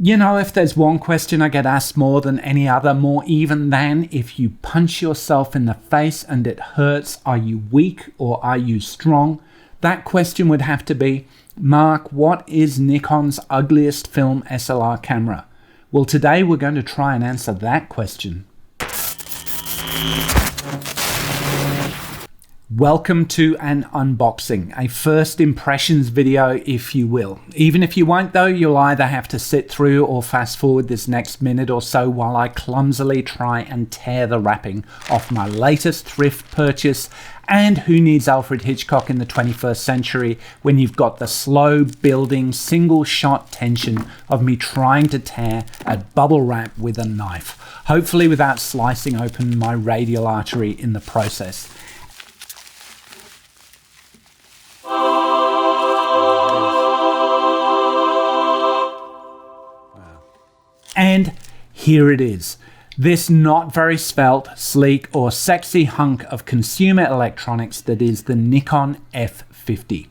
You know, if there's one question I get asked more than any other, more even than if you punch yourself in the face and it hurts, are you weak or are you strong? That question would have to be, Mark, what is Nikon's ugliest film SLR camera? Well, today we're going to try and answer that question. Welcome to an unboxing, a first impressions video if you will. Even if you won't though, you'll either have to sit through or fast forward this next minute or so while I clumsily try and tear the wrapping off my latest thrift purchase. And who needs Alfred Hitchcock in the 21st century when you've got the slow building single shot tension of me trying to tear a bubble wrap with a knife, hopefully without slicing open my radial artery in the process. And here it is. This not very svelte, sleek or sexy hunk of consumer electronics that is the Nikon F50.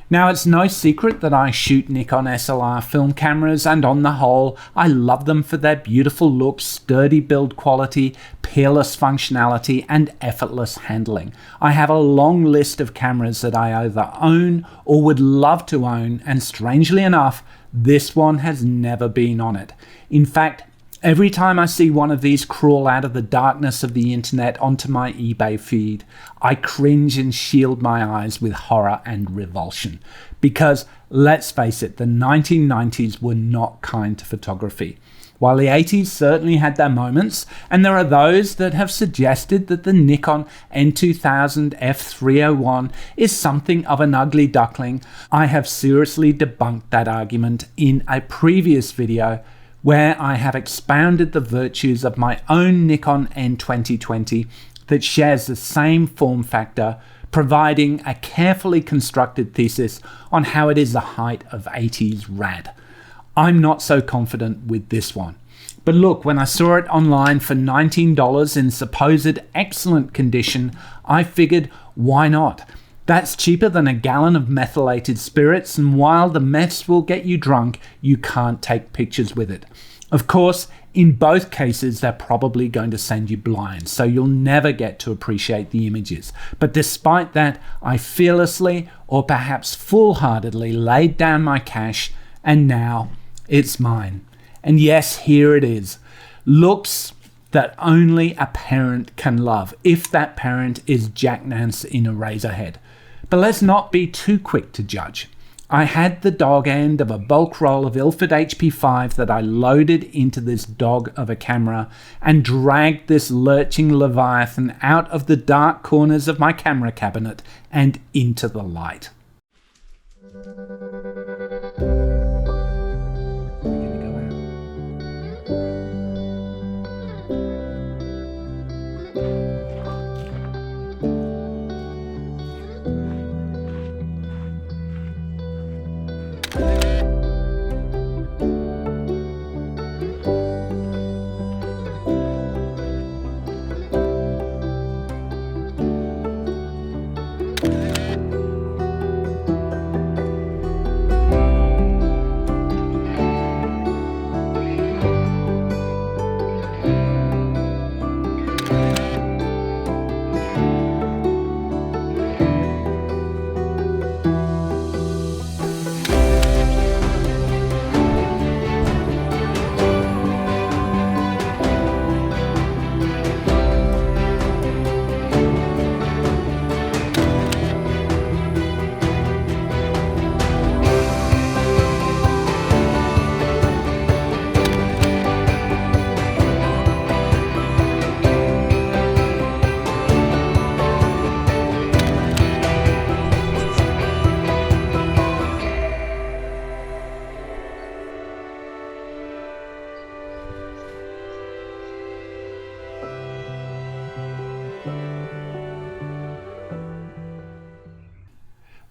Now, it's no secret that I shoot Nikon SLR film cameras, and on the whole, I love them for their beautiful looks, sturdy build quality, peerless functionality, and effortless handling. I have a long list of cameras that I either own or would love to own, and strangely enough, this one has never been on it. In fact, every time I see one of these crawl out of the darkness of the internet onto my eBay feed, I cringe and shield my eyes with horror and revulsion. Because, let's face it, the 1990s were not kind to photography. While the 80s certainly had their moments, and there are those that have suggested that the Nikon N2000 F301 is something of an ugly duckling, I have seriously debunked that argument in a previous video where I have expounded the virtues of my own Nikon N2020 that shares the same form factor, providing a carefully constructed thesis on how it is the height of 80s rad. I'm not so confident with this one. But look, when I saw it online for $19 in supposed excellent condition, I figured, why not? That's cheaper than a gallon of methylated spirits, and while the meths will get you drunk, you can't take pictures with it. Of course, in both cases, they're probably going to send you blind, so you'll never get to appreciate the images. But despite that, I fearlessly, or perhaps foolhardily, laid down my cash, and now it's mine. And yes, here it is. Looks that only a parent can love, if that parent is Jack Nance in Eraserhead. But let's not be too quick to judge. I had the dog end of a bulk roll of Ilford HP5 that I loaded into this dog of a camera and dragged this lurching leviathan out of the dark corners of my camera cabinet and into the light.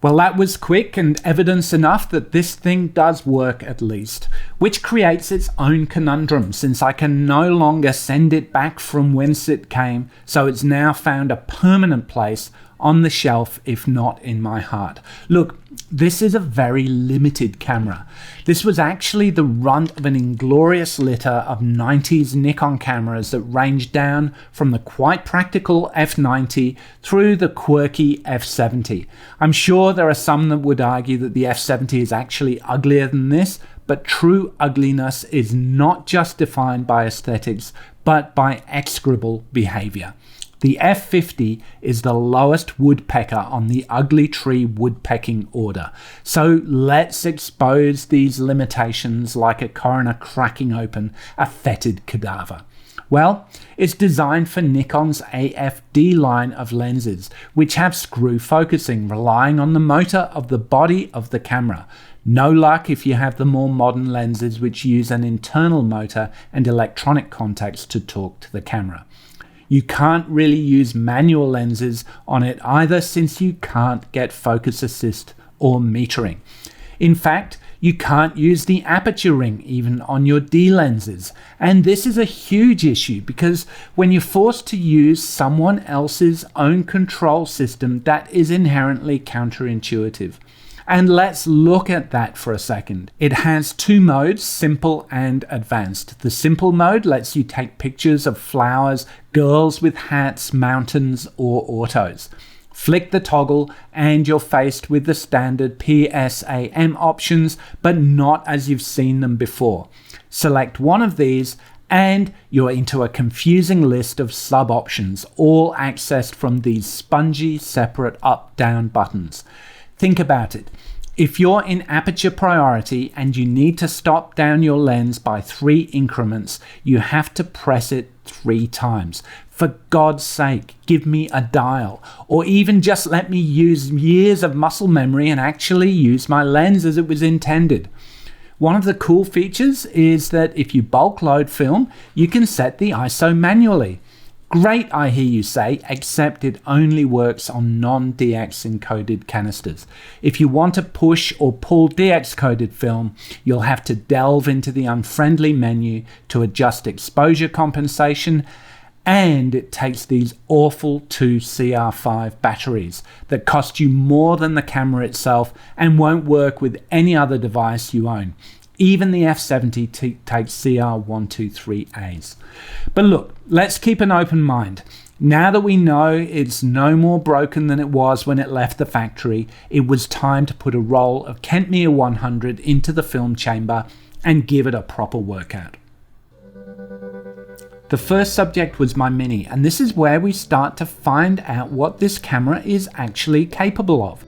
Well, that was quick and evidence enough that this thing does work at least, which creates its own conundrum since I can no longer send it back from whence it came, so it's now found a permanent place on the shelf, if not in my heart. Look, this is a very limited camera. This was actually the runt of an inglorious litter of 90s Nikon cameras that ranged down from the quite practical F90 through the quirky F70. I'm sure there are some that would argue that the F70 is actually uglier than this, but true ugliness is not just defined by aesthetics, but by execrable behavior. The F50 is the lowest woodpecker on the ugly tree woodpecking order. So let's expose these limitations like a coroner cracking open a fetid cadaver. Well, it's designed for Nikon's AFD line of lenses, which have screw focusing, relying on the motor of the body of the camera. No luck if you have the more modern lenses which use an internal motor and electronic contacts to talk to the camera. You can't really use manual lenses on it either, since you can't get focus assist or metering. In fact, you can't use the aperture ring even on your D lenses. And this is a huge issue because when you're forced to use someone else's own control system, that is inherently counterintuitive. And let's look at that for a second. It has two modes, simple and advanced. The simple mode lets you take pictures of flowers, girls with hats, mountains, or autos. Flick the toggle and you're faced with the standard PSAM options, but not as you've seen them before. Select one of these and you're into a confusing list of sub-options, all accessed from these spongy, separate up-down buttons. Think about it. If you're in aperture priority and you need to stop down your lens by 3 increments, you have to press it 3 times. For God's sake, give me a dial, or even just let me use years of muscle memory and actually use my lens as it was intended. One of the cool features is that if you bulk load film, you can set the ISO manually. Great, I hear you say, except it only works on non-DX encoded canisters. If you want to push or pull DX coded film, you'll have to delve into the unfriendly menu to adjust exposure compensation, and it takes these awful 2CR5 batteries that cost you more than the camera itself and won't work with any other device you own. Even the F70 takes CR123As. But look, let's keep an open mind. Now that we know it's no more broken than it was when it left the factory, it was time to put a roll of Kentmere 100 into the film chamber and give it a proper workout. The first subject was my Mini, and this is where we start to find out what this camera is actually capable of.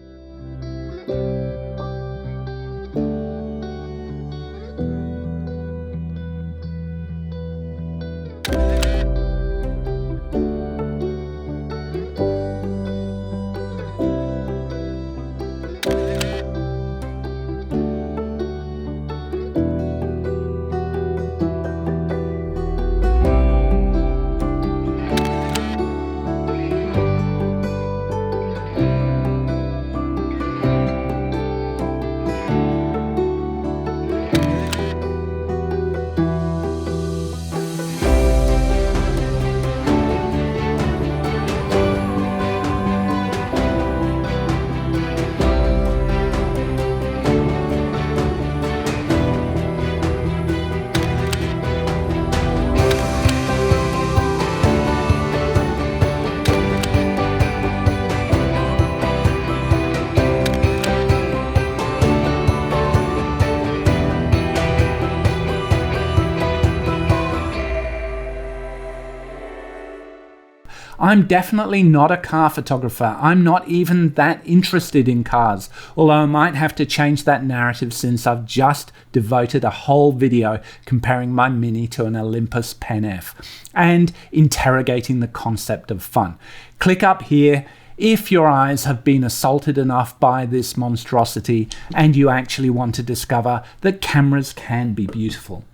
I'm definitely not a car photographer. I'm not even that interested in cars, although I might have to change that narrative since I've just devoted a whole video comparing my Mini to an Olympus Pen F and interrogating the concept of fun. Click up here if your eyes have been assaulted enough by this monstrosity and you actually want to discover that cameras can be beautiful.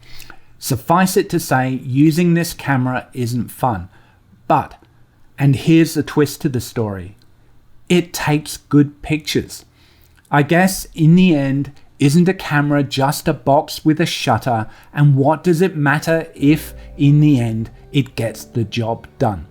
Suffice it to say, using this camera isn't fun, but and here's the twist to the story. It takes good pictures. I guess in the end, isn't a camera just a box with a shutter? And what does it matter if in the end it gets the job done?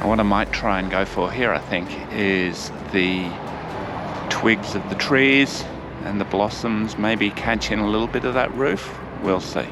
What I might try and go for here, I think, is the twigs of the trees and the blossoms, maybe catch in a little bit of that roof. We'll see.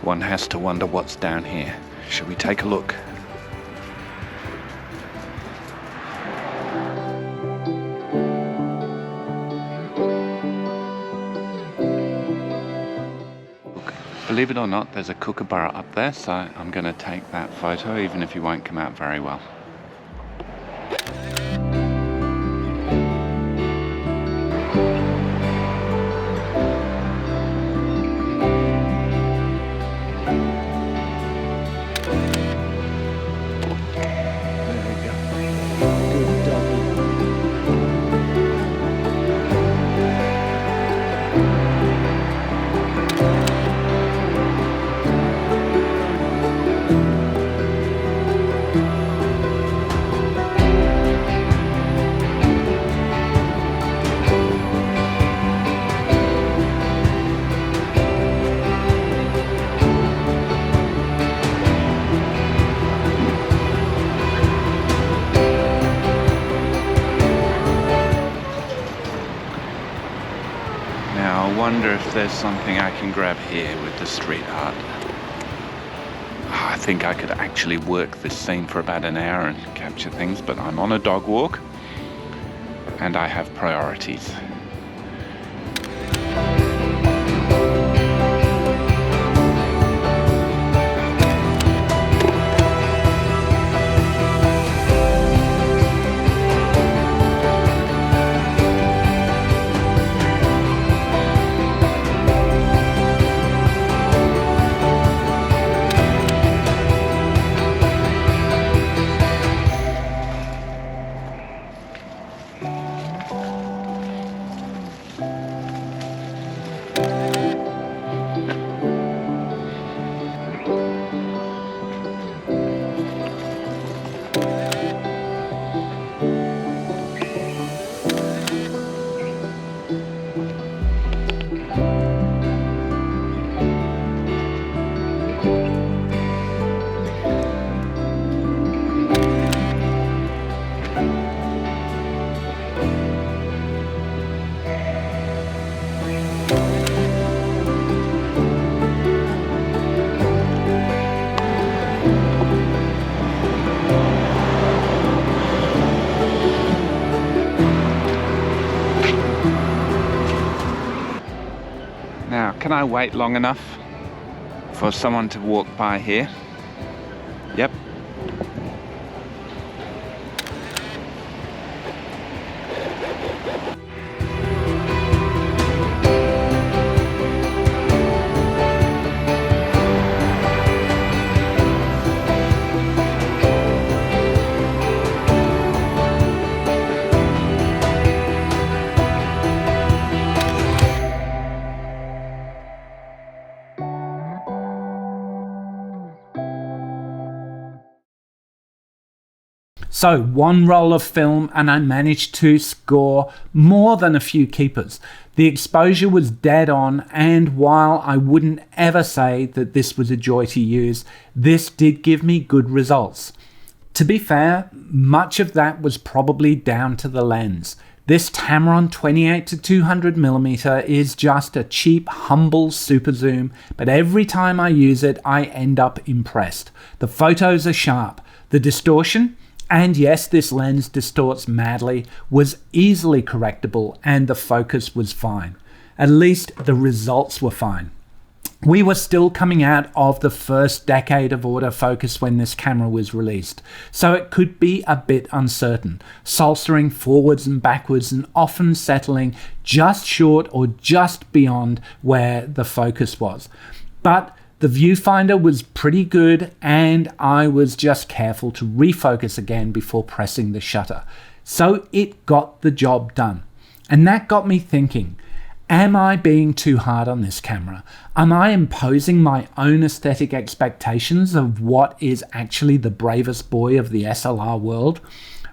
One has to wonder what's down here. Should we take a look? Look, believe it or not, there's a kookaburra up there, so I'm going to take that photo, even if he won't come out very well. I wonder if there's something I can grab here with the street art. I think I could actually work this scene for about an hour and capture things, but I'm on a dog walk and I have priorities. Now, can I wait long enough for someone to walk by here? Yep. So one roll of film and I managed to score more than a few keepers. The exposure was dead on, and while I wouldn't ever say that this was a joy to use, this did give me good results. To be fair, much of that was probably down to the lens. This Tamron 28-200mm is just a cheap, humble super zoom, but every time I use it, I end up impressed. The photos are sharp. The distortion, and yes, this lens distorts madly, was easily correctable, and the focus was fine. At least the results were fine. We were still coming out of the first decade of autofocus when this camera was released, so it could be a bit uncertain, solstering forwards and backwards and often settling just short or just beyond where the focus was. But the viewfinder was pretty good, and I was just careful to refocus again before pressing the shutter. So it got the job done. And that got me thinking, am I being too hard on this camera? Am I imposing my own aesthetic expectations of what is actually the bravest boy of the SLR world?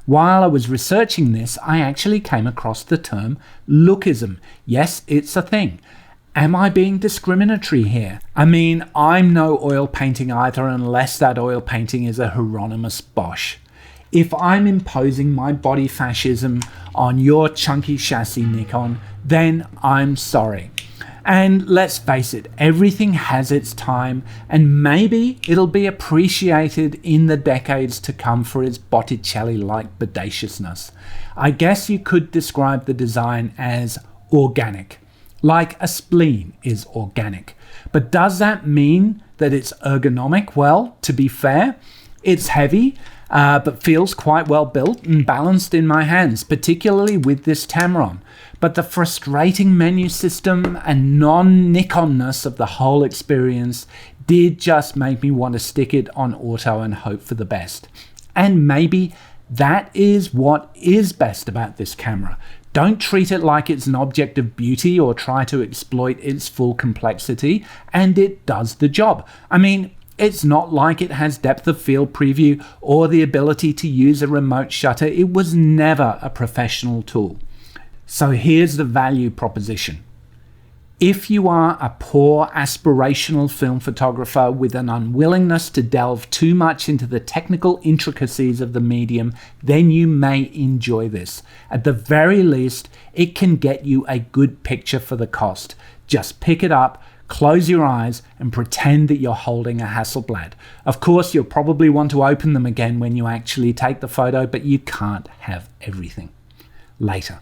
While I was researching this, I actually came across the term lookism. Yes, it's a thing. Am I being discriminatory here? I mean, I'm no oil painting either, unless that oil painting is a Hieronymus Bosch. If I'm imposing my body fascism on your chunky chassis Nikon, then I'm sorry. And let's face it, everything has its time, and maybe it'll be appreciated in the decades to come for its Botticelli-like bodaciousness. I guess you could describe the design as organic. Like a spleen is organic. But does that mean that it's ergonomic? Well, to be fair, it's heavy, but feels quite well built and balanced in my hands, particularly with this Tamron. But the frustrating menu system and non-Nikon-ness of the whole experience did just make me want to stick it on auto and hope for the best. And maybe that is what is best about this camera. Don't treat it like it's an object of beauty or try to exploit its full complexity, and it does the job. I mean, it's not like it has depth of field preview or the ability to use a remote shutter. It was never a professional tool. So here's the value proposition. If you are a poor aspirational film photographer with an unwillingness to delve too much into the technical intricacies of the medium, then you may enjoy this. At the very least, it can get you a good picture for the cost. Just pick it up, close your eyes, and pretend that you're holding a Hasselblad. Of course, you'll probably want to open them again when you actually take the photo, but you can't have everything. Later.